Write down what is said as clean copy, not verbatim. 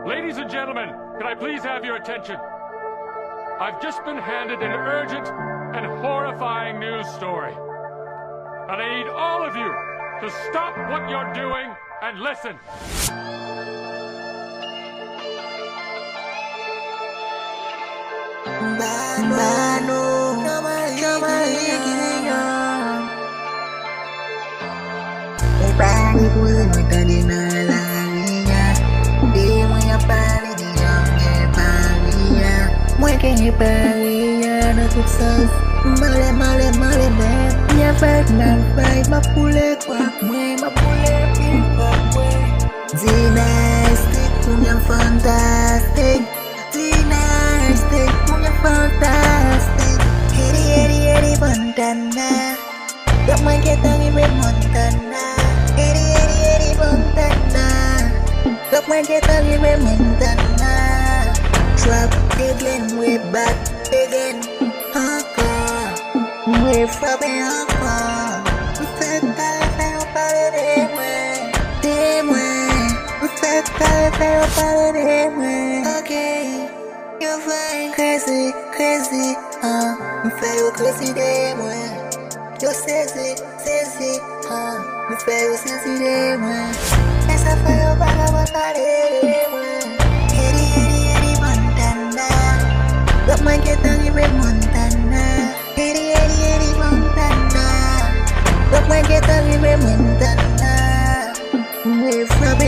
Ladies and gentlemen, can I please have your attention? I've just been handed an urgent and horrifying news story. And I need all of you to stop what you're doing and listen. Bayano, pari pun tadi nalarinya, di maya pari di amge parinya, mwen kenye parinya na tuksas, male nya fak nan fay mapule kwa mwen mapule pimpa mwen, dynastic punya fantastic, dynastic punya fantastic, heri Montana, gak main kita ngibe Montana. Eri Montana, gak main kita ngibe Montana. Trap again, we back again. We frappe encore. We fait faire parler de moi. We fait faire parler de moi. Okay, you fine, crazy, me fait au crazy de moi. Yo sexy, me fait au sexy de moi. Essa foi o batay de moi. Eri Montana, gak main kita ngibe Montana. Eri Montana, gak main kita ngibe Montana. We frappe